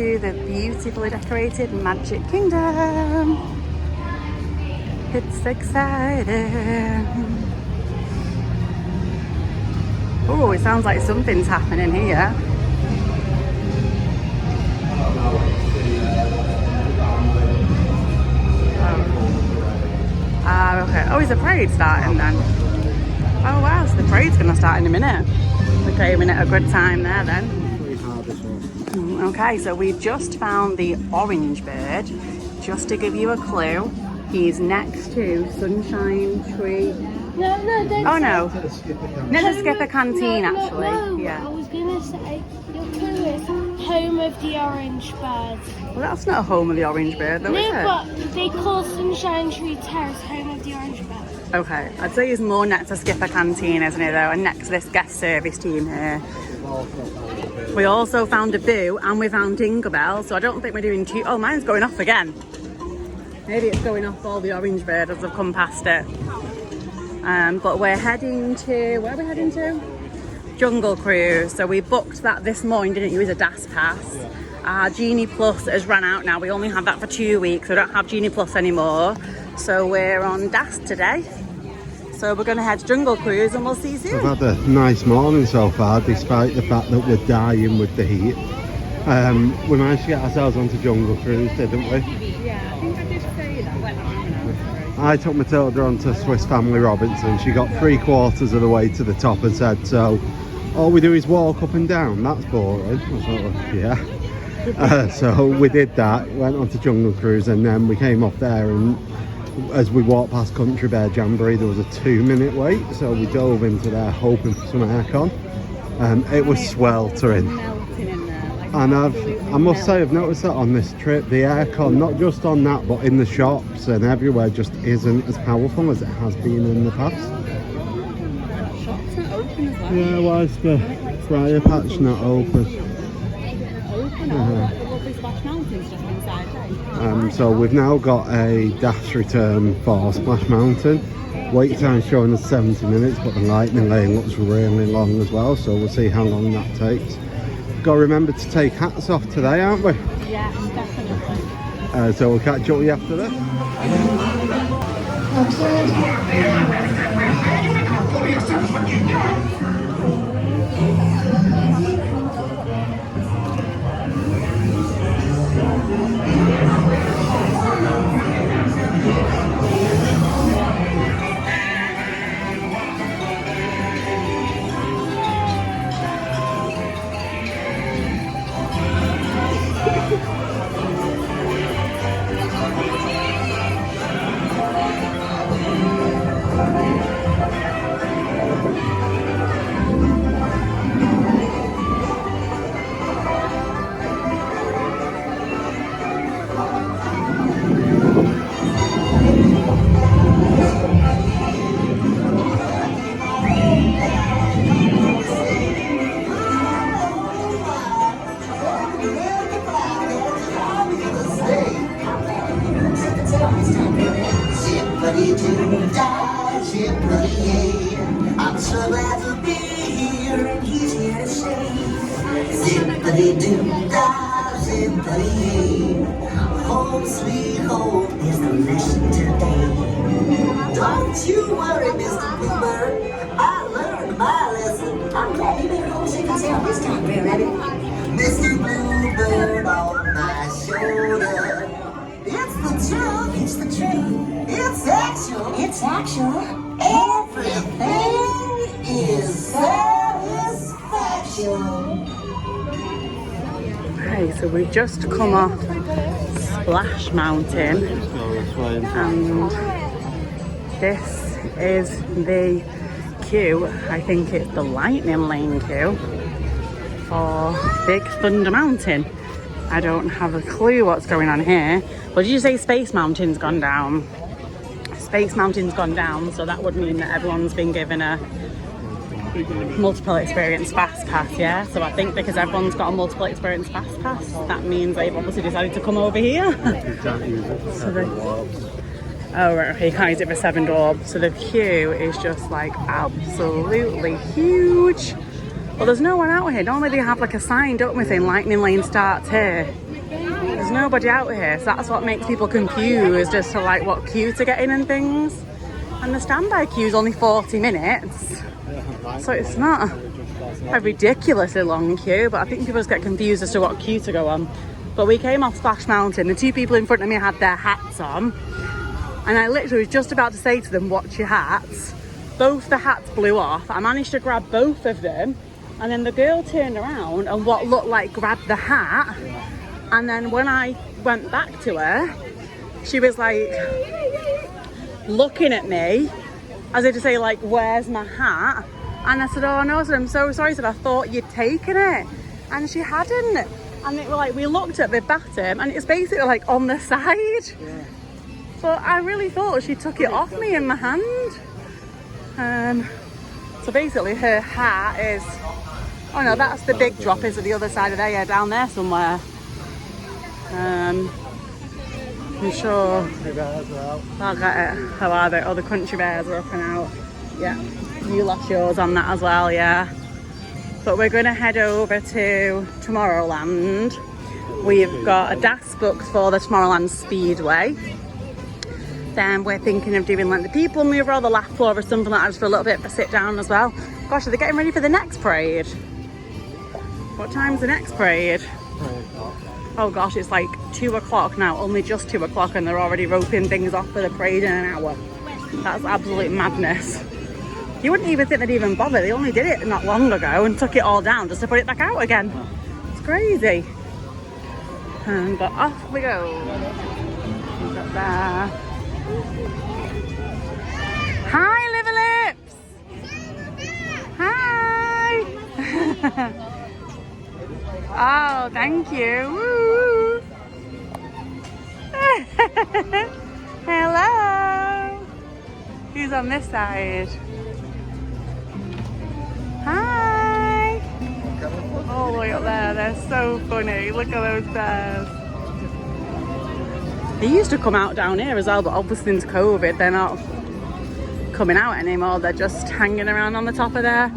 to the beautifully decorated Magic Kingdom. It's exciting. Oh, it sounds like something's happening here. Okay. Oh, is the parade starting then? Oh wow, so the parade's gonna start in a minute. We came in at a good time there then. Okay, so we've just found the orange bird. Just to give you a clue, he's next to Sunshine Tree. No, don't. Oh no, never skip a canteen actually. No, yeah. I was gonna say your clue is home of the orange bird. Well, that's not a home of the orange bird, though, is it? No, but they call Sunshine Tree Terrace home of the orange bird. Okay, I'd say he's more next to Skipper Canteen, isn't he, though, and next to this guest service team here. We also found a boo and we found Jingle Bell, so I don't think we're doing too... Oh, mine's going off again. Maybe it's going off all the orange bird as I've come past it. But we're heading to... Where are we heading to? Jungle Cruise. So we booked that this morning, didn't you, as a DAS pass. Our Genie Plus has run out now. We only have that for 2 weeks. We don't have Genie Plus anymore. So we're on DAS today. So we're going to head to Jungle Cruise and we'll see you soon. We've had a nice morning so far, despite the fact that we're dying with the heat. We managed to get ourselves onto Jungle Cruise, didn't we? Yeah, I think I did say that. I took Matilda onto Swiss Family Robinson. She got 3/4 of the way to the top and said, so all we do is walk up and down. That's boring. I was like, yeah. So we did that, went on to Jungle Cruise, and then we came off there, and as we walked past Country Bear Jamboree there was a 2-minute wait, so we dove into there hoping for some aircon. It was sweltering, and I must say I've noticed that on this trip the aircon, not just on that but in the shops and everywhere, just isn't as powerful as it has been in the past. Shop's not open as well. Yeah, why is the briar patch not open? So we've now got a dash return for Splash Mountain. Wait time showing us 70 minutes, but the lightning lane looks really long as well, so we'll see how long that takes. Got to remember to take hats off today, aren't we? Yeah, definitely. So we'll catch up with you after this. I'm so glad to be here and he's here to stay. Zippity-doo-dah, zippity-yay. Home sweet home is the lesson today. Don't you worry, Mr. Bluebird, I learned my lesson. I'm glad you made home safe and sound this time, Granddaddy. Mr. Bluebird on my shoulder. It's the truth, it's the truth. It's actual. Everything is satisfaction. Okay, so we've just come off Splash Mountain, and this is the queue. I think it's the Lightning Lane queue for Big Thunder Mountain. I don't have a clue what's going on here. But did you say Space Mountain's gone down? Space Mountain's gone down, so that would mean that everyone's been given a multiple experience fast pass, yeah? So I think because everyone's got a multiple experience fast pass, that means they've obviously decided to come over here. You can't use it for 7 dwarves. Oh right, okay, you can't use it for 7 dwarves. So the queue is just like absolutely huge. Well, there's no one out here. Normally they have like a sign, don't we, saying Lightning Lane starts here. there's nobody out here, so that's what makes people confused as to like what queue to get in and things. And the standby queue is only 40 minutes, so it's not a ridiculously long queue, but I think people just get confused as to what queue to go on. But we came off Splash Mountain, the two people in front of me had their hats on, and I literally was just about to say to them, watch your hats. Both the hats blew off. I managed to grab both of them, and then the girl turned around and what looked like grabbed the hat, and then when I went back to her, she was like looking at me as if to say like, where's my hat? And I said, oh no, I said, I'm so sorry. I said, I thought you'd taken it, and she hadn't. And it was like, we looked at the bottom and it's basically like on the side. Yeah. So I really thought she took it off me in my hand. So basically her hat is, oh no, that's the big drop is at the other side of there, yeah, down there somewhere. I'm sure I'll get it. How are they? Oh, the country bears are up and out. Yeah, you lost yours on that as well, yeah. But we're going to head over to Tomorrowland. We've got a DAS booked for the Tomorrowland Speedway. Then we're thinking of doing like the people mover or the laugh floor or something like that, just for a little bit of a sit down as well. Gosh, are they getting ready for the next parade? What time's the next parade? 3 o'clock. Oh gosh, it's like 2 o'clock now, only just 2 o'clock, and they're already roping things off for the parade in an hour. That's absolute madness. You wouldn't even think they'd even bother. They only did it not long ago and took it all down just to put it back out again. It's crazy. But off we go. Look at there. Hi, Liver Lips! Hi! Oh, thank you. Woo. Hello! Who's on this side? Hi! All the way up there, they're so funny. Look at those bears. They used to come out down here as well, but obviously since COVID, they're not coming out anymore. They're just hanging around on the top of their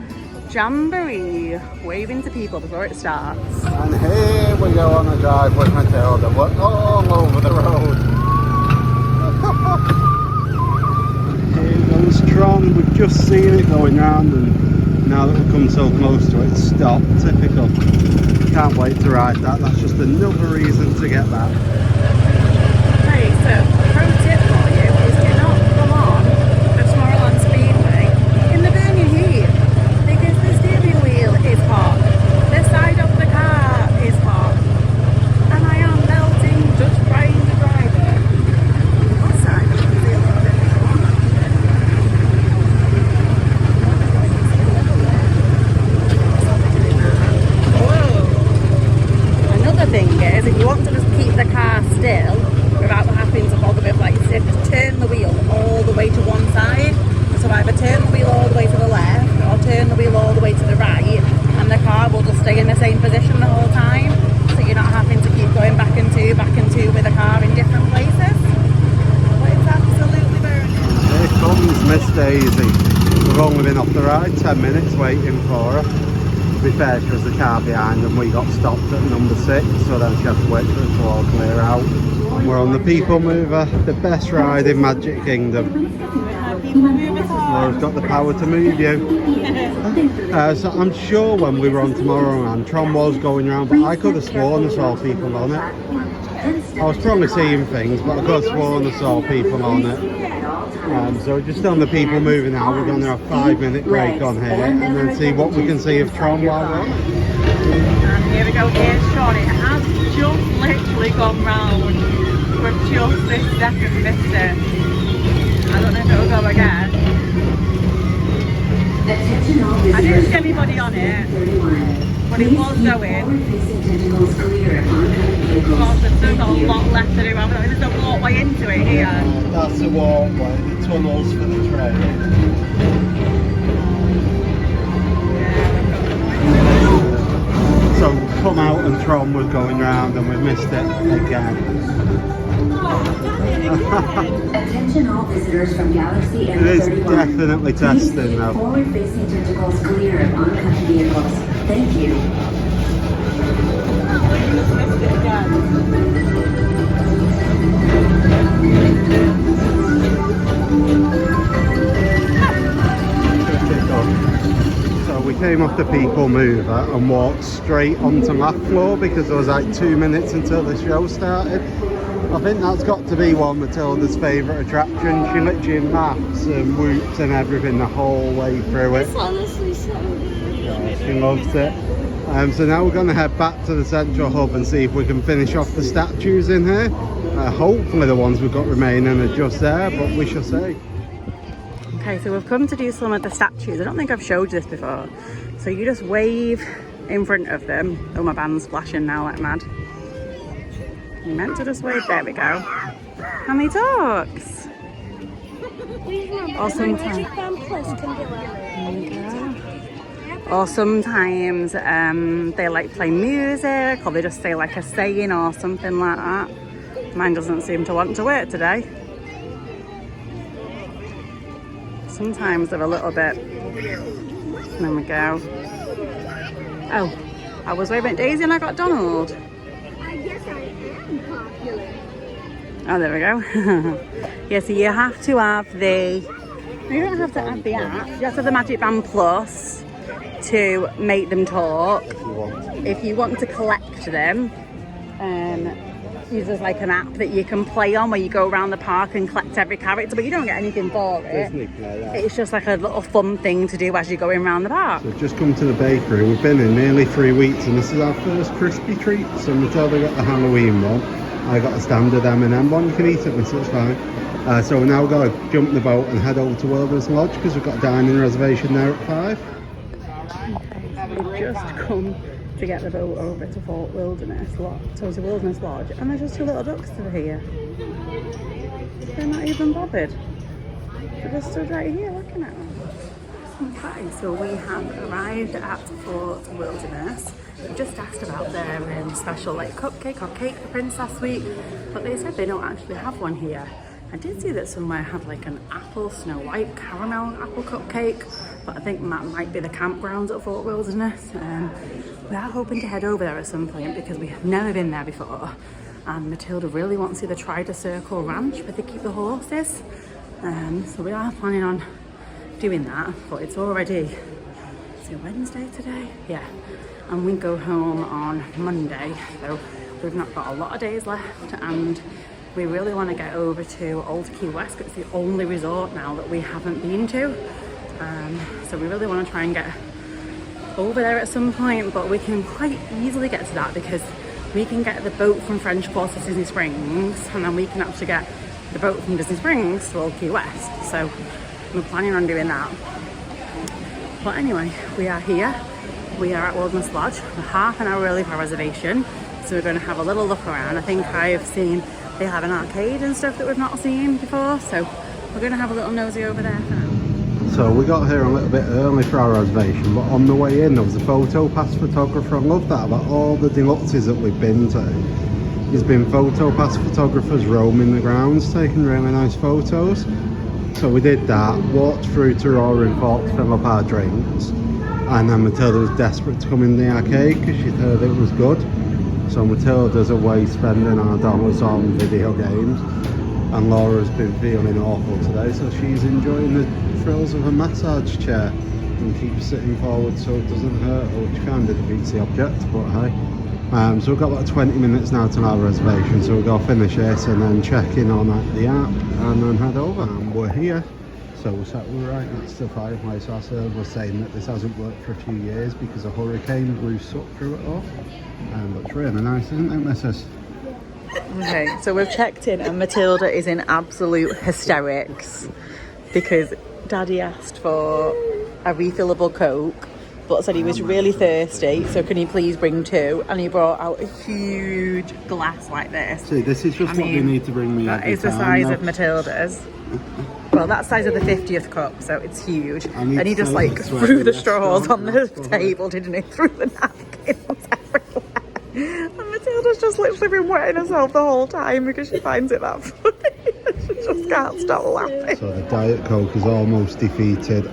jamboree, waving to people before it starts. And here we go on a drive with Matilda. We're all over the road. Here goes Tron. We've just seen it going round, and now that we've come so close to it, it's stopped. Typical. Can't wait to ride that. That's just another reason to get that. Hey, so a pro tip for you is do not come on the Tomorrowland Speedway in the burning heat, because the steering wheel is hot, the side of the car is hot, and I am melting just trying to drive it. What side of the wheel is it? Whoa! Another thing is, if you want to just keep the car still without having to bother with, like, say, just turn the wheel all the way to one side. So either turn the wheel all the way to the left or turn the wheel all the way to the right, and the car will just stay in the same position the whole time, so you're not having to keep going back and two with the car in different places. But it's absolutely burning. Here comes Miss Daisy. We've only been off the ride 10 minutes waiting for her. To be fair, she was the car behind and we got stopped at number 6, so then she had to wait for us to all clear out. And we're on the people mover, the best ride in Magic Kingdom. Well, it's got the power to move you. So I'm sure when we were on Tomorrowland, Tron was going around, but I could have sworn I saw people on it. I was probably seeing things, but I could have sworn I saw people on it. So just on the people moving now, we're going to have a 5-minute break on here and then see what we can see of Tron while we're on. And here we go, here's Sean. It has just literally gone round. We've just this second missed it. I don't know if it'll go again. I didn't see anybody on it, but it was going. Gosh, there's still got a lot left to do. There's a walkway into it here. That's the walkway, the tunnels for the train. So we've come out and Tron was going round and we missed it again. Attention all visitors from Galaxy It is definitely testing though. Forward-facing tentacles clear of oncoming vehicles. Thank you. we came off the people mover and walked straight onto math floor because there was like 2 minutes until the show started. I think that's got to be one of Matilda's favourite attractions. She literally maths and whoops and everything the whole way through it. It's honestly so good. Yeah, she loves it. So now we're going to head back to the central hub and see if we can finish off the statues in here. Hopefully the ones we've got remaining are just there, but we shall see. Okay, so we've come to do some of the statues. I don't think I've showed you this before. So you just wave in front of them. Oh, my band's flashing now like mad. You meant to just wave. There we go. And he talks. Or sometimes, or sometimes they like play music, or they just say like a saying or something like that. Mine doesn't seem to want to work today. Sometimes they're a little bit. There we go. Oh, I was waving at Daisy and I got Donald. I guess I am popular. Oh, there we go. Yeah, so you have to have the. You don't have to have the app. You have to have the Magic Band Plus to make them talk. If you want to collect them, there's like an app that you can play on where you go around the park and collect every character, but you don't get anything for it. It's just like a little fun thing to do as you're going around the park. So we've just come to the bakery. We've been in nearly 3 weeks and this is our first crispy treat. So Matilda got the Halloween one. I got a standard M&M one. You can eat it, so it's fine. So we're now going to jump the boat and head over to Wilderness Lodge because we've got a dining reservation there at 5. We've just come to get the boat over to Fort Wilderness Lodge, so it's a Wilderness Lodge, and there's just 2 little ducks that are here. They're not even bothered. They're just stood right here looking at them. Okay, so we have arrived at Fort Wilderness. We just asked about their special like cupcake or cake for Princess Week, but they said they don't actually have one here. I did see that somewhere had like an apple Snow White caramel apple cupcake, but I think that might be the campground at Fort Wilderness. We are hoping to head over there at some point because we have never been there before, and Matilda really wants to see the Try-to-Circle Ranch where they keep the horses. So we are planning on doing that, but it's already, is it Wednesday today? Yeah, and we go home on Monday, so we've not got a lot of days left, and we really want to get over to Old Key West because it's the only resort now that we haven't been to. So we really want to try and get over there at some point, but we can quite easily get to that because we can get the boat from French Quarter to Disney Springs, and then we can actually get the boat from Disney Springs to Old Key West. So we're planning on doing that. But anyway, we are here. We are at Wilderness Lodge. We're half an hour early for our reservation, so we're going to have a little look around. I think I've seen they have an arcade and stuff that we've not seen before, so we're going to have a little nosy over there for now. So we got here a little bit early for our reservation, but on the way in there was a photo pass photographer. I love that about all the deluxes that we've been to. There's been photo pass photographers roaming the grounds, taking really nice photos. So we did that, walked through to Roaring Fork to fill up our drinks, and then Matilda was desperate to come in the arcade because she'd heard it was good. So Matilda's away spending our dollars on video games, and Laura's been feeling awful today, so she's enjoying the thrills of a massage chair and keeps sitting forward so it doesn't hurt her, which kind of defeats the object, but hey. So we've got about 20 minutes now to our reservation, so we'll go finish this and then check in on the app and then head over, and we're here. So we're sat right next to the fireplace. Our server was saying that this hasn't worked for a few years because a hurricane blew soot through it all. But it's really nice, isn't it, Mrs? Okay, so we've checked in and Matilda is in absolute hysterics because Daddy asked for a refillable Coke but said he was really thirsty, so can you please bring 2? And he brought out a huge glass like this. See, this is just what you need to bring me every time. That is the size of Matilda's. Well, that's the size of the 50th cup, so it's huge. And he just like threw the straws on the table, didn't he? Threw the napkins everywhere. And Matilda's just literally been wetting herself the whole time because she finds it that funny. She just can't stop laughing. So the Diet Coke is almost defeated.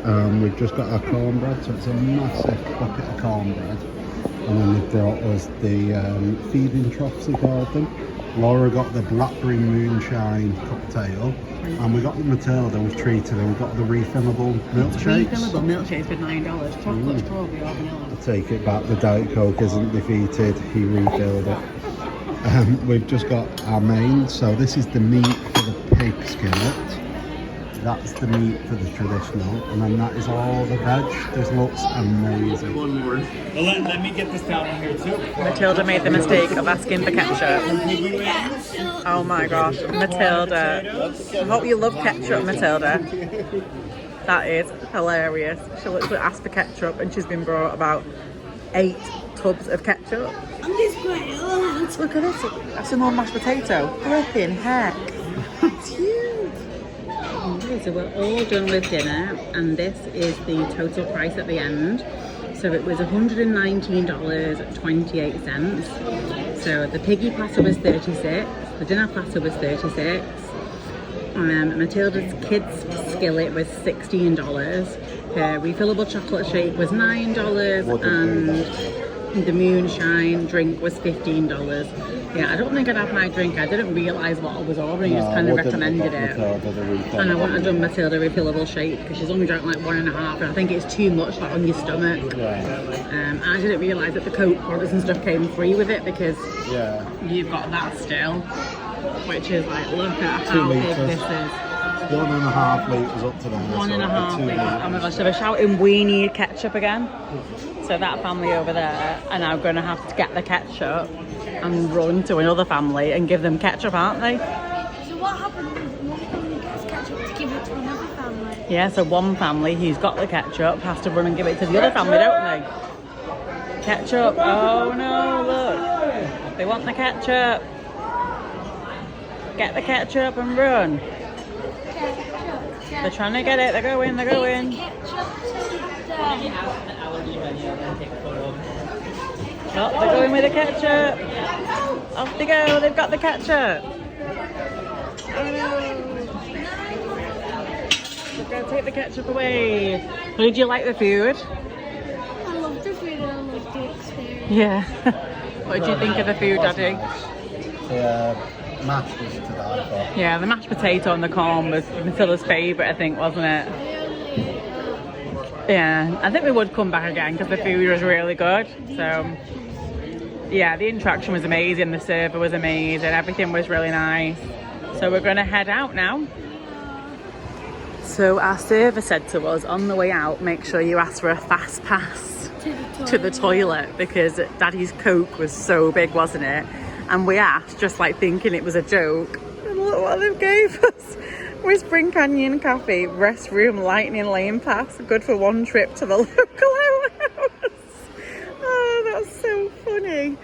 We've just got our cornbread, so it's a massive bucket of cornbread. And then they've brought us the feeding troughs, they called them. Laura got the blackberry moonshine cocktail, and we got the Matilda was treated, and we got the refillable milkshakes. Refillable milkshakes for $9. Chocolate, strawberry, or vanilla. I take it back, the Diet Coke isn't defeated, he refilled it. We've just got our main, so this is the meat for the pig skillet. That's the meat for the traditional, and then that is all the veg. This looks amazing. One more. Well, let me get this down in here too. Matilda made the mistake of asking for ketchup. Oh my gosh, Matilda. I hope you love ketchup, Matilda. That is hilarious. She literally asked for ketchup and she's been brought about 8 tubs of ketchup. I'm just going Look at this. That's some more mashed potato. Flipping heck. It's huge. Okay, so we're all done with dinner, and this is the total price at the end. So it was $119.28. So the piggy platter was 36, the dinner platter was 36. Matilda's kids skillet was $16. Her refillable chocolate shake was $9, and the moonshine drink was $15. Yeah, I don't think I'd have my drink. I didn't realise what I was ordering, just kind of recommended it. And I wouldn't have done Matilda refillable shake because she's only drank like 1.5, and I think it's too much like on your stomach. I didn't realise that the Coke products and stuff came free with it because you've got that still, which is like, look at how big this is. 1.5 litres up to there. 1.5 litres. Oh my gosh, so we're shouting we need ketchup again. So that family over there are now going to have to get the ketchup and run to another family and give them ketchup, aren't they? So what happens if one family gets ketchup to give it to another family? Yeah, so one family who's got the ketchup has to run and give it to the other family, don't they? Ketchup. Oh no, look. They want the ketchup. Get the ketchup and run. They're trying to get it. They're going. Oh, they're going with the ketchup. Off they go. They've got the ketchup. They're going to take the ketchup away. Did you like the food? I love the food and I love the experience. Yeah. What did you think of the food, Daddy? The mash was to die for. Yeah, the mashed potato and the corn was Matilda's favourite, I think, wasn't it? Yeah, I think we would come back again because the food was really good. So, yeah, the interaction was amazing, the server was amazing, everything was really nice. So we're going to head out now. So our server said to us on the way out, make sure you ask for a fast pass to the toilet because Daddy's Coke was so big, wasn't it? And we asked, just like thinking it was a joke. And look what they gave us. We're Spring Canyon Cafe, restroom, lightning lane pass. Good for one trip to the local outhouse. Oh, that's so funny.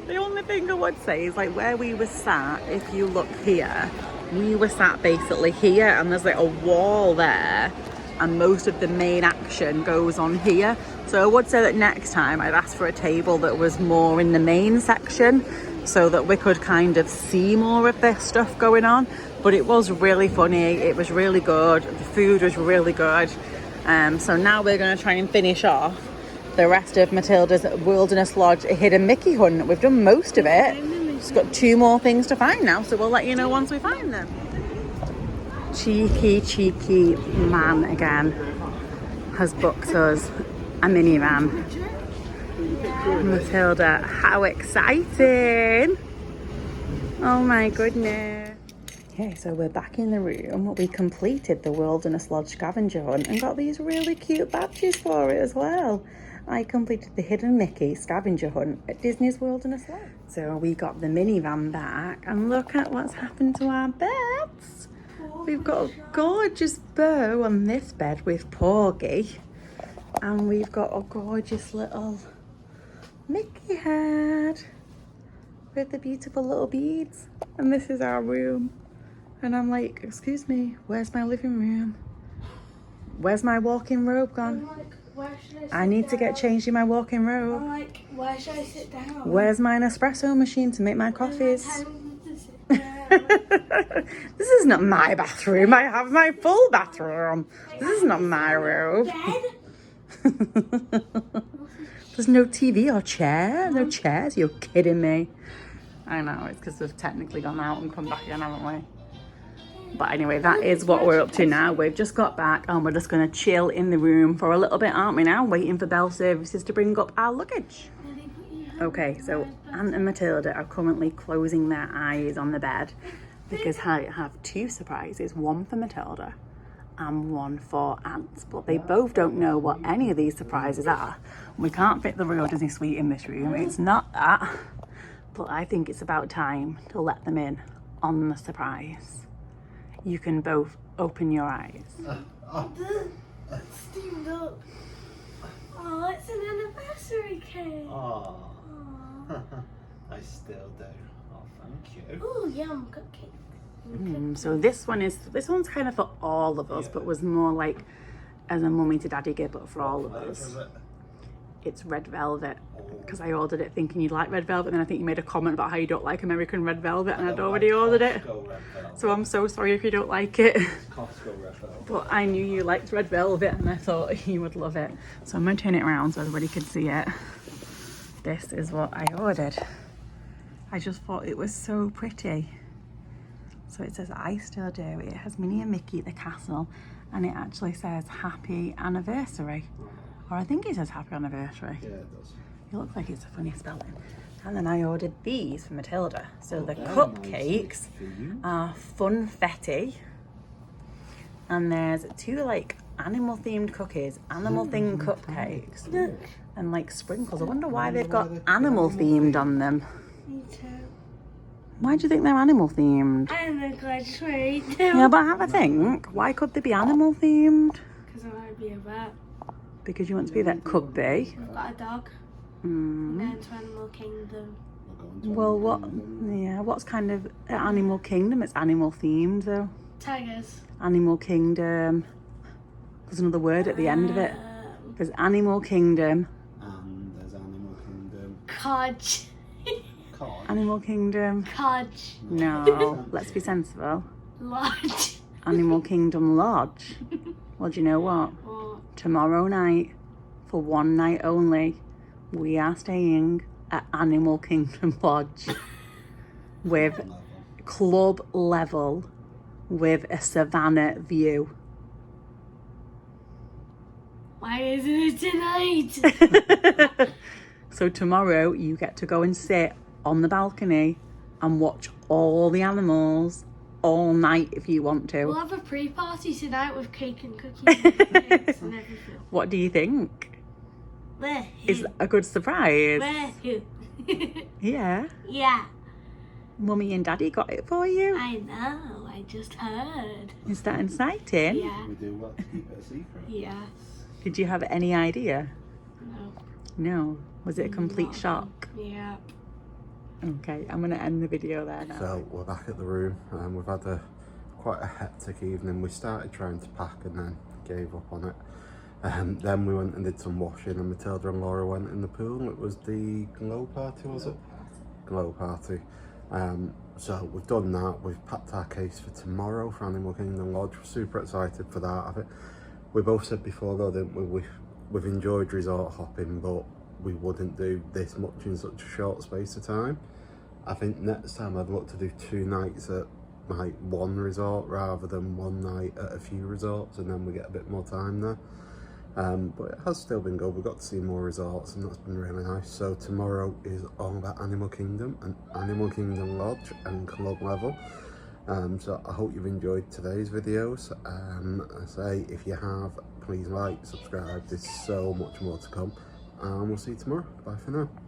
The only thing I would say is like where we were sat, if you look here, we were sat basically here and there's like a wall there. And most of the main action goes on here. So I would say that next time I'd ask for a table that was more in the main section so that we could kind of see more of this stuff going on. But it was really funny, it was really good, the food was really good. So now we're going to try and finish off the rest of Matilda's Wilderness Lodge Hidden Mickey hunt. We've done most of it, just got 2 more things to find now, so we'll let you know once we find them. Cheeky man again has booked us a minivan. Matilda, how exciting! Oh my goodness. Okay, so we're back in the room. We completed the Wilderness Lodge scavenger hunt and got these really cute badges for it as well. I completed the Hidden Mickey scavenger hunt at Disney's Wilderness Lodge. So we got the minivan back and look at what's happened to our beds. We've got a gorgeous bow on this bed with Porgy. And we've got a gorgeous little Mickey head with the beautiful little beads. And this is our room. And I'm like, excuse me, where's my living room? Where's my walking robe gone? Like, where should I sit I need to get down? changed in my walking robe. I'm like, where should I sit down? Where's my Nespresso machine to make my coffees? Tell me to sit down. This is not my bathroom. I have my full bathroom. This is not my robe. Bed? There's no TV or chair. No chairs. You're kidding me. I know, it's because we've technically gone out and come back again, haven't we? But anyway, that is what we're up to now. We've just got back and we're just going to chill in the room for a little bit, aren't we now? Waiting for bell services to bring up our luggage. Okay, so Aunt and Matilda are currently closing their eyes on the bed because I have 2 surprises, one for Matilda and one for Aunt. But they both don't know what any of these surprises are. We can't fit the Royal Disney Suite in this room. It's not that. But I think it's about time to let them in on the surprise. You can both open your eyes. Steamed up. Oh, it's an anniversary cake. Oh, I still do. Oh, thank you. Oh, yum, cupcake. So this one's kind of for all of us, but was more like as a mummy to daddy gift, but for all of us. It's red velvet, because I ordered it thinking you'd like red velvet, and then I think you made a comment about how you don't like American red velvet, and I'd already ordered it. So I'm so sorry if you don't like it. But I knew you liked red velvet, and I thought you would love it. So I'm going to turn it around so everybody can see it. This is what I ordered. I just thought it was so pretty. So it says, I still do. It has Minnie and Mickey at the castle, and it actually says happy anniversary. Or I think it says happy anniversary. Yeah, it does. It looks like it's a funny spelling. And then I ordered these for Matilda. So the cupcakes are funfetti. And there's 2 like animal themed cookies, animal themed cupcakes. And like sprinkles. I wonder why they've got animal themed on them. Me too. Why do you think they're animal themed? I don't know, because I just want to eat them. Yeah, but have a think. Why could they be animal themed? Because I want to be a vet. Because you want to be that could be. I've got a dog. Mm. Going to Animal Kingdom. Well, what's kind of Animal Kingdom? It's animal themed though. Tigers. Animal Kingdom. There's another word at the end of it. There's Animal Kingdom. And there's Animal Kingdom. Codge. Cod. Animal Kingdom. Codge. No, let's be sensible. Lodge. Animal Kingdom Lodge. Well, do you know what? What? Tomorrow night, for one night only, we are staying at Animal Kingdom Lodge with club level with a savannah view. Why isn't it tonight? So tomorrow you get to go and sit on the balcony and watch all the animals all night if you want to. We'll have a pre-party tonight with cake and cookies and cakes and everything. What do you think? Where? Is that a good surprise? Where? Yeah. Yeah, Mummy and Daddy got it for you. I know. I just heard. Is that exciting? Yeah. We do what to keep it a secret. Yes. Did you have any idea? No. No. Was it a complete shock? Yeah. Okay, I'm going to end the video there now. So we're back at the room, and we've had quite a hectic evening. We started trying to pack and then gave up on it. Then we went and did some washing, and Matilda and Laura went in the pool. It was the glow party, was it? Glow party. So we've done that. We've packed our case for tomorrow for Animal Kingdom Lodge. We're super excited for that. I think we both said before though, didn't we? We've enjoyed resort hopping, but we wouldn't do this much in such a short space of time. I think next time I'd look to do 2 nights at like one resort rather than one night at a few resorts, and then we get a bit more time there. But it has still been good. We've got to see more resorts, and that's been really nice. So tomorrow is all about Animal Kingdom and Animal Kingdom Lodge and club level. So I hope you've enjoyed today's videos. I say if you have, please like, subscribe. There's so much more to come, and we'll see you tomorrow. Bye for now.